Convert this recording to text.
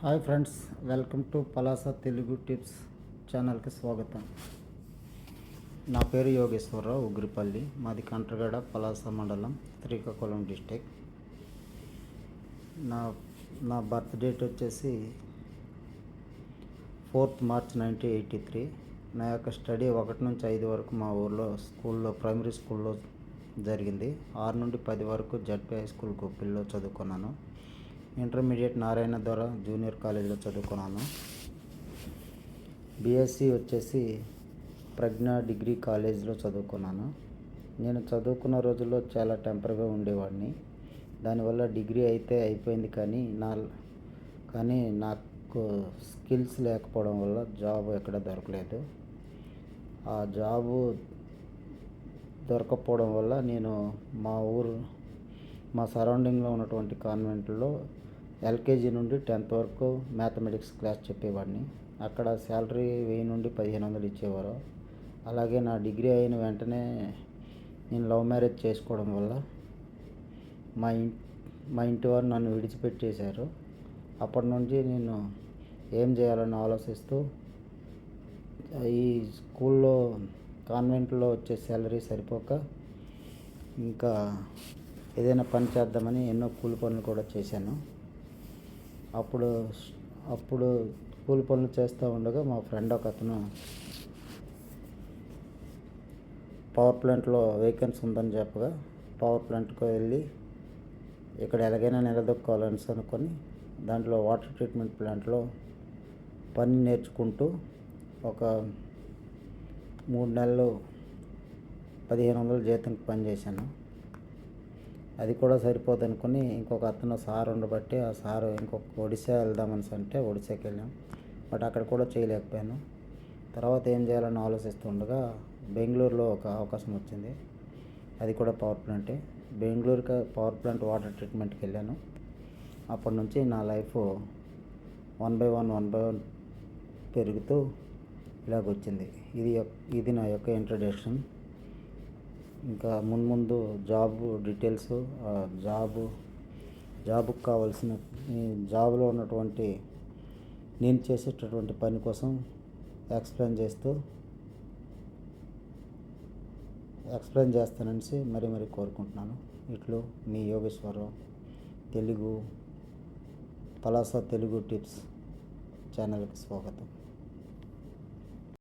Hi friends, welcome to Palasa Telugu tips ఛానల్కి స్వాగతం. నా పేరు యోగేశ్వరరావు, ఉగ్రిపల్లి. మాది కంట్రగడ, పలాస మండలం, శ్రీకాకుళం డిస్టిక్. నా నా బర్త్ డేట్ వచ్చేసి 4th March 1983. నా యొక్క స్టడీ 1 నుంచి 5 వరకు మా ఊర్లో ప్రైమరీ స్కూల్లో జరిగింది. 6 నుండి 10 వరకు జడ్పీ హై స్కూల్ గొప్పిల్లో చదువుకున్నాను. ఇంటర్మీడియట్ నారాయణ ద్వారా జూనియర్ కాలేజీలో చదువుకున్నాను. బీఎస్సీ వచ్చేసి ప్రజ్ఞా డిగ్రీ కాలేజీలో చదువుకున్నాను. నేను చదువుకున్న రోజుల్లో చాలా టెంపర్గా ఉండేవాడిని. దానివల్ల డిగ్రీ అయితే అయిపోయింది, కానీ నాకు స్కిల్స్ లేకపోవడం వల్ల జాబ్ ఎక్కడ దొరకలేదు. ఆ జాబు దొరకకపోవడం వల్ల నేను మా సరౌండింగ్లో ఉన్నటువంటి కాన్వెంట్లో ఎల్కేజీ నుండి 10th వరకు మ్యాథమెటిక్స్ క్లాస్ చెప్పేవాడిని. అక్కడ శాలరీ 1000 నుండి 1500 ఇచ్చేవారు. అలాగే నా డిగ్రీ అయిన వెంటనే నేను లవ్ మ్యారేజ్ చేసుకోవడం వల్ల మా ఇంటి వారు నన్ను విడిచిపెట్టేశారు. అప్పటి నుంచి నేను ఏం చేయాలని ఆలోచిస్తూ ఈ స్కూల్లో కాన్వెంట్లో వచ్చే శాలరీ సరిపోక ఇంకా ఏదైనా పని చేద్దామని ఎన్నో కూలి పనులు కూడా చేశాను. అప్పుడు కూలి పనులు చేస్తూ ఉండగా మా ఫ్రెండ్ ఒక అతను పవర్ ప్లాంట్లో వేకెన్సీ ఉందని చెప్పగా పవర్ ప్లాంట్కి వెళ్ళి ఇక్కడ ఎలాగైనా నిలదొక్కోవాలని అనుకొని దాంట్లో వాటర్ ట్రీట్మెంట్ ప్లాంట్లో పని నేర్చుకుంటూ ఒక 3 నెలలు 1500 జీతంకి పనిచేశాను. అది కూడా సరిపోదు అనుకుని ఇంకొక అతను సార్ ఉండబట్టి ఆ సారు ఇంకొక ఒడిశా వెళ్దామని అంటే ఒడిశాకి వెళ్ళాం. బట్ అక్కడ కూడా చేయలేకపోయాను. తర్వాత ఏం చేయాలని ఆలోచిస్తుండగా బెంగళూరులో ఒక అవకాశం వచ్చింది. అది కూడా పవర్ ప్లాంటే. బెంగళూరుకి పవర్ ప్లాంట్ వాటర్ ట్రీట్మెంట్కి వెళ్ళాను. అప్పటి నుంచి నా లైఫ్ 1 by 1 పెరుగుతూ ఇలాగొచ్చింది. ఇది నా యొక్క ఇంట్రడక్షన్. ఇంకా ముందు జాబ్ డీటెయిల్స్, జాబ్కి కావాల్సిన జాబ్లో ఉన్నటువంటి నేను చేసేటటువంటి పని కోసం ఎక్స్ప్లెయిన్ చేస్తానని మరీ కోరుకుంటున్నాను. ఇట్లు మీ యోగేశ్వరరావు, పలాస తెలుగు టిప్స్ ఛానల్కి స్వాగతం.